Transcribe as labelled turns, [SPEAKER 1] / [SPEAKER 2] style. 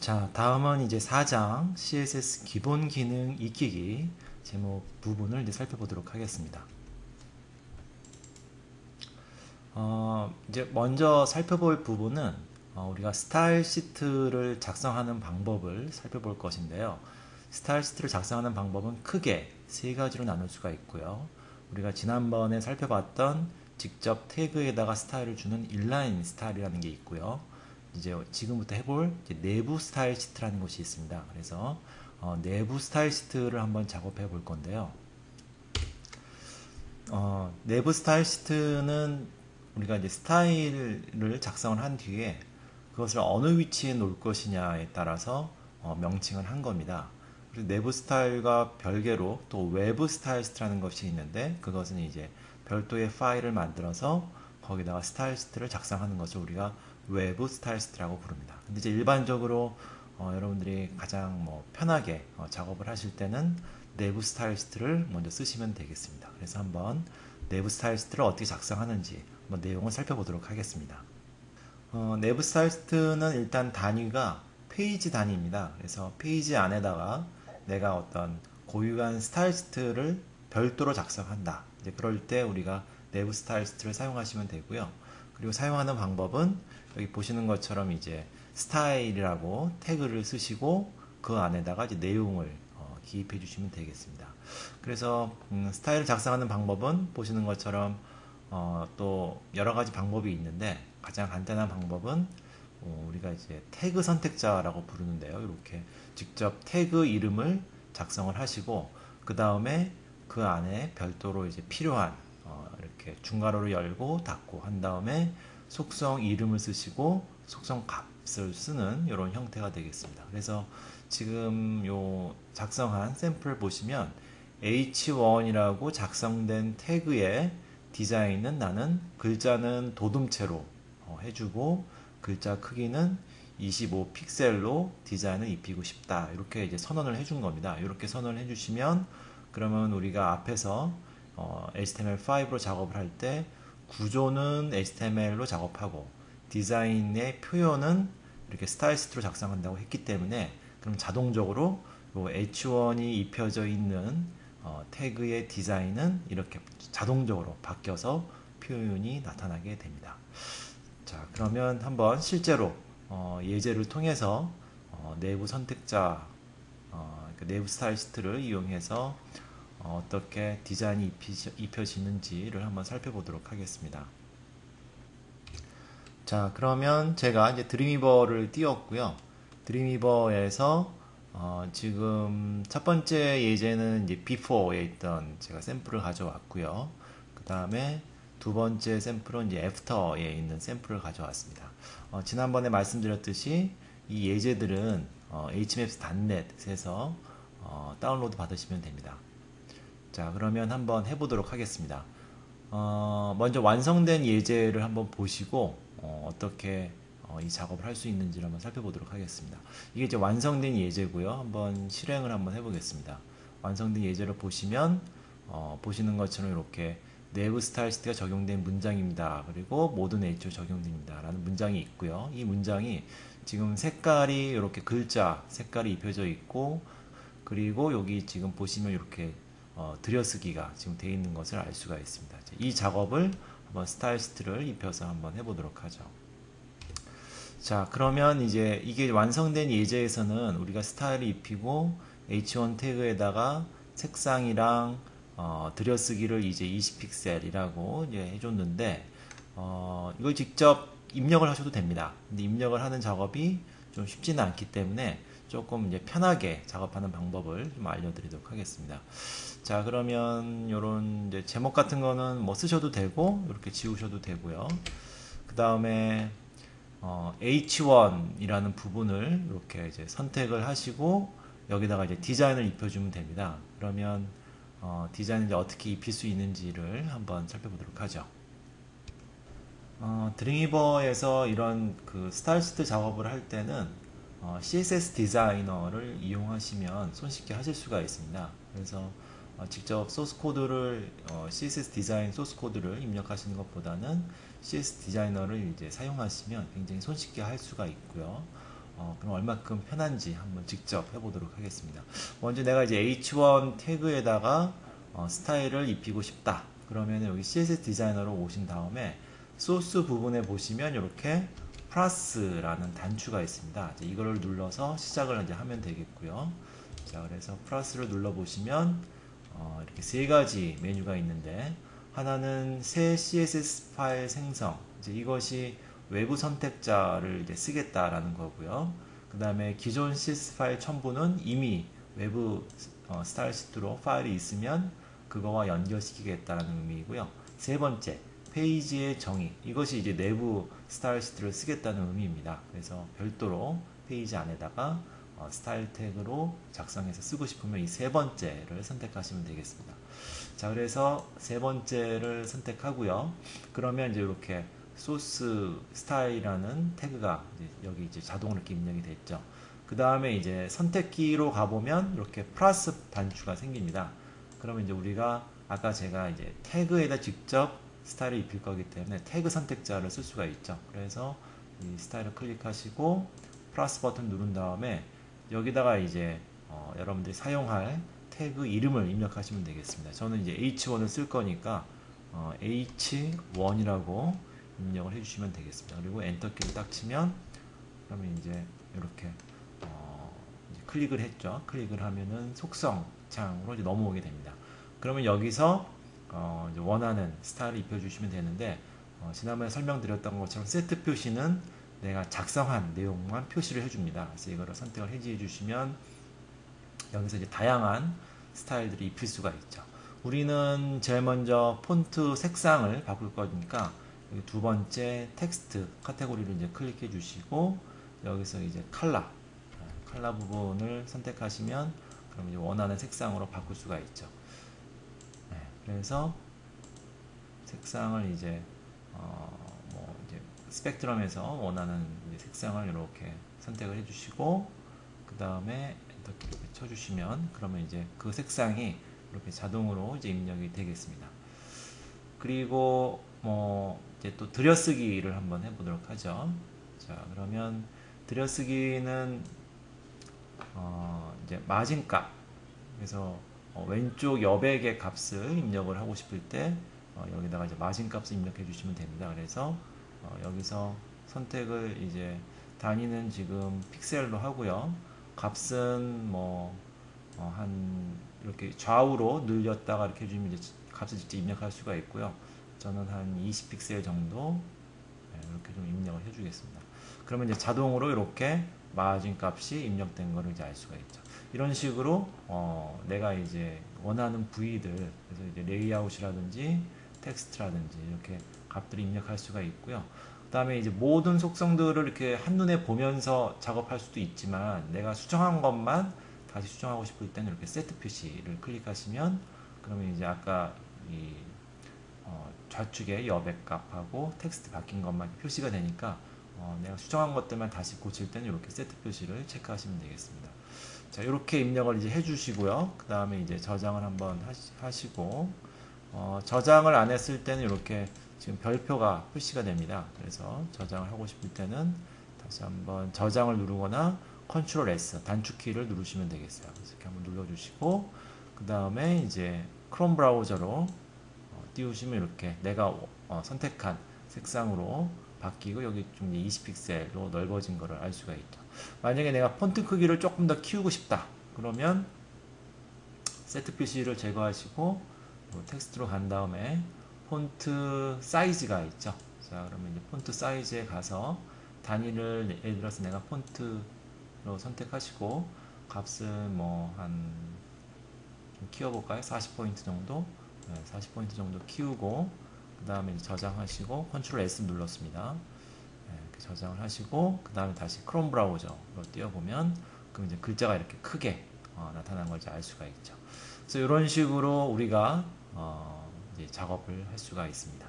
[SPEAKER 1] 자, 다음은 이제 4장 CSS 기본 기능 익히기 제목 부분을 이제 살펴보도록 하겠습니다. 이제 먼저 살펴볼 부분은 우리가 스타일 시트를 작성하는 방법을 살펴볼 것인데요. 스타일 시트를 작성하는 방법은 크게 세 가지로 나눌 수가 있고요. 우리가 지난번에 살펴봤던 직접 태그에다가 스타일을 주는 인라인 스타일이라는 게 있고요. 이제 지금부터 해볼 내부 스타일 시트라는 것이 있습니다. 그래서 내부 스타일 시트를 한번 작업해 볼 건데요. 내부 스타일 시트는 우리가 이제 스타일을 작성을 한 뒤에 그것을 어느 위치에 놓을 것이냐에 따라서 명칭을 한 겁니다. 그리고 내부 스타일과 별개로 또 외부 스타일 시트라는 것이 있는데 그것은 이제 별도의 파일을 만들어서 거기다가 스타일 시트를 작성하는 것을 우리가 외부 스타일 시트라고 부릅니다. 근데 이제 일반적으로 여러분들이 가장 편하게 작업을 하실 때는 내부 스타일 시트를 먼저 쓰시면 되겠습니다. 그래서 한번 내부 스타일 시트를 어떻게 작성하는지 한번 내용을 살펴보도록 하겠습니다. 내부 스타일 시트는 일단 단위가 페이지 단위입니다. 그래서 페이지 안에다가 내가 어떤 고유한 스타일 시트를 별도로 작성한다. 이제 그럴 때 우리가 내부 스타일 시트를 사용하시면 되고요. 그리고 사용하는 방법은 여기 보시는 것처럼 이제 스타일이라고 태그를 쓰시고 그 안에다가 이제 내용을 기입해 주시면 되겠습니다. 그래서 스타일을 작성하는 방법은 보시는 것처럼 또 여러 가지 방법이 있는데 가장 간단한 방법은 우리가 이제 태그 선택자라고 부르는데요. 이렇게 직접 태그 이름을 작성을 하시고 그 다음에 그 안에 별도로 이제 필요한 이렇게 중괄호를 열고 닫고 한 다음에 속성 이름을 쓰시고 속성 값을 쓰는 이런 형태가 되겠습니다. 그래서 지금 요 작성한 샘플을 보시면 h1이라고 작성된 태그의 디자인은 나는 글자는 도둠체로 해주고 글자 크기는 25픽셀로 디자인을 입히고 싶다. 이렇게 이제 선언을 해준 겁니다. 이렇게 선언을 해주시면 그러면 우리가 앞에서 HTML5로 작업을 할 때 구조는 HTML로 작업하고 디자인의 표현은 이렇게 스타일시트로 작성한다고 했기 때문에 그럼 자동적으로 H1이 입혀져 있는 태그의 디자인은 이렇게 자동적으로 바뀌어서 표현이 나타나게 됩니다. 자, 그러면 한번 실제로 예제를 통해서 내부 선택자 내부 스타일 시트를 이용해서 어떻게 디자인이 입혀지는지를 한번 살펴보도록 하겠습니다. 자, 그러면 제가 이제 드림위버를 띄웠고요. 드림위버에서 지금 첫 번째 예제는 이제 before에 있던 제가 샘플을 가져왔고요. 그 다음에 두 번째 샘플은 이제 after에 있는 샘플을 가져왔습니다. 지난번에 말씀드렸듯이 이 예제들은 hmaps.net에서 다운로드 받으시면 됩니다. 자, 그러면 한번 해보도록 하겠습니다. 먼저 완성된 예제를 한번 보시고 어떻게 이 작업을 할 수 있는지를 한번 살펴보도록 하겠습니다. 이게 이제 완성된 예제고요. 한번 실행을 한번 해보겠습니다. 완성된 예제를 보시면 보시는 것처럼 이렇게 내부 스타일 시트가 적용된 문장입니다. 그리고 모든 H로 적용됩니다. 라는 문장이 있고요. 이 문장이 지금 색깔이 이렇게 글자 색깔이 입혀져 있고 그리고 여기 지금 보시면 이렇게 들여쓰기가 지금 되어 있는 것을 알 수가 있습니다. 이 작업을 한번 스타일 시트를 입혀서 한번 해보도록 하죠. 자, 그러면 이제 이게 완성된 예제에서는 우리가 스타일을 입히고 H1 태그에다가 색상이랑 들여쓰기를 이제 20픽셀이라고 이제 해줬는데 이걸 직접 입력을 하셔도 됩니다. 근데 입력을 하는 작업이 좀 쉽지는 않기 때문에 조금 이제 편하게 작업하는 방법을 좀 알려드리도록 하겠습니다. 자, 그러면 요런 이제 제목 같은 거는 뭐 쓰셔도 되고 이렇게 지우셔도 되고요. 그 다음에 H1이라는 부분을 이렇게 이제 선택을 하시고 여기다가 이제 디자인을 입혀주면 됩니다. 그러면 디자인을 이제 어떻게 입힐 수 있는지를 한번 살펴보도록 하죠. 드림위버에서 이런 그 스타일 시트 작업을 할 때는 CSS 디자이너를 이용하시면 손쉽게 하실 수가 있습니다. 그래서 직접 소스 코드를 CSS 디자인 소스 코드를 입력하시는 것보다는 CS 디자이너를 이제 사용하시면 굉장히 손쉽게 할 수가 있고요. 그럼 얼마큼 편한지 한번 직접 해보도록 하겠습니다. 먼저 내가 이제 H1 태그에다가 스타일을 입히고 싶다. 그러면 여기 CSS 디자이너로 오신 다음에 소스 부분에 보시면 이렇게 플러스라는 단추가 있습니다. 이거를 눌러서 시작을 이제 하면 되겠고요. 자, 그래서 플러스를 눌러 보시면 이렇게 세 가지 메뉴가 있는데, 하나는 새 CSS 파일 생성, 이제 이것이 외부 선택자를 이제 쓰겠다라는 거고요. 그 다음에 기존 CSS 파일 첨부는 이미 외부 스타일 시트로 파일이 있으면 그거와 연결시키겠다라는 의미이고요. 세 번째, 페이지의 정의, 이것이 이제 내부 스타일 시트를 쓰겠다는 의미입니다. 그래서 별도로 페이지 안에다가 스타일 태그로 작성해서 쓰고 싶으면 이 세 번째를 선택하시면 되겠습니다. 자, 그래서 세 번째를 선택하고요. 그러면 이제 이렇게 소스 스타일이라는 태그가 여기 이제 자동으로 이렇게 입력이 됐죠. 그 다음에 이제 선택키로 가보면 이렇게 플러스 단추가 생깁니다. 그러면 이제 우리가 아까 제가 이제 태그에다 직접 스타일을 입힐 거기 때문에 태그 선택자를 쓸 수가 있죠. 그래서 이 스타일을 클릭하시고 플러스 버튼 누른 다음에 여기다가 이제 여러분들이 사용할 태그 이름을 입력하시면 되겠습니다. 저는 이제 H1을 쓸 거니까 H1이라고 입력을 해주시면 되겠습니다. 그리고 엔터키를 딱 치면 그러면 이제 이렇게 이제 클릭을 했죠. 클릭을 하면은 속성 창으로 이제 넘어오게 됩니다. 그러면 여기서 이제 원하는 스타일을 입혀주시면 되는데, 지난번에 설명드렸던 것처럼 세트 표시는 내가 작성한 내용만 표시를 해줍니다. 그래서 이거를 선택을 해지해 주시면 여기서 이제 다양한 스타일들이 입힐 수가 있죠. 우리는 제일 먼저 폰트 색상을 바꿀 거니까 여기 두 번째 텍스트 카테고리를 이제 클릭해 주시고 여기서 이제 컬러 부분을 선택하시면 그럼 이제 원하는 색상으로 바꿀 수가 있죠. 네, 그래서 색상을 이제 뭐 이제 스펙트럼에서 원하는 이제 색상을 이렇게 선택을 해주시고 그 다음에 엔터키 이렇게 쳐주시면 그러면 이제 그 색상이 이렇게 자동으로 이제 입력이 되겠습니다. 그리고 뭐 이제 또 들여쓰기를 한번 해보도록 하죠. 자, 그러면 들여쓰기는 이제 마진값, 그래서 왼쪽 여백의 값을 입력을 하고 싶을 때 여기다가 이제 마진값을 입력해 주시면 됩니다. 그래서 여기서 선택을 이제 단위는 지금 픽셀로 하고요. 값은 뭐 한 이렇게 좌우로 늘렸다가 이렇게 해주면 이제 값을 직접 입력할 수가 있고요. 저는 한 20픽셀 정도 이렇게 좀 입력을 해주겠습니다. 그러면 이제 자동으로 이렇게 마진 값이 입력된 거를 이제 알 수가 있죠. 이런 식으로 내가 이제 원하는 부위들, 그래서 이제 레이아웃이라든지 텍스트라든지 이렇게 값들을 입력할 수가 있고요. 그 다음에 이제 모든 속성들을 이렇게 한눈에 보면서 작업할 수도 있지만 내가 수정한 것만 다시 수정하고 싶을 때는 이렇게 세트 표시를 클릭하시면 그러면 이제 아까 이 좌측에 여백 값하고 텍스트 바뀐 것만 표시가 되니까 내가 수정한 것들만 다시 고칠 때는 이렇게 세트 표시를 체크하시면 되겠습니다. 자, 이렇게 입력을 이제 해주시고요. 그 다음에 이제 저장을 한번 하시고 저장을 안 했을 때는 이렇게 지금 별표가 표시가 됩니다. 그래서 저장을 하고 싶을 때는 다시 한번 저장을 누르거나 컨트롤 S 단축키를 누르시면 되겠어요. 그래서 이렇게 한번 눌러주시고 그 다음에 이제 크롬 브라우저로 띄우시면 이렇게 내가 선택한 색상으로 바뀌고 여기 좀 20픽셀로 넓어진 거를 알 수가 있죠. 만약에 내가 폰트 크기를 조금 더 키우고 싶다 그러면 세트 표시를 제거하시고 텍스트로 간 다음에 폰트 사이즈가 있죠. 자, 그러면 이제 폰트 사이즈에 가서 단위를 예를 들어서 내가 폰트로 선택하시고 값은 뭐 한 키워볼까요? 40포인트 정도? 네, 40포인트 정도 키우고 그 다음에 저장하시고 컨트롤 S 눌렀습니다. 네, 이렇게 저장을 하시고 그 다음에 다시 크롬 브라우저로 띄워보면 그럼 이제 글자가 이렇게 크게 나타난 걸 알 수가 있죠. 그래서 이런 식으로 우리가 이제 작업을 할 수가 있습니다.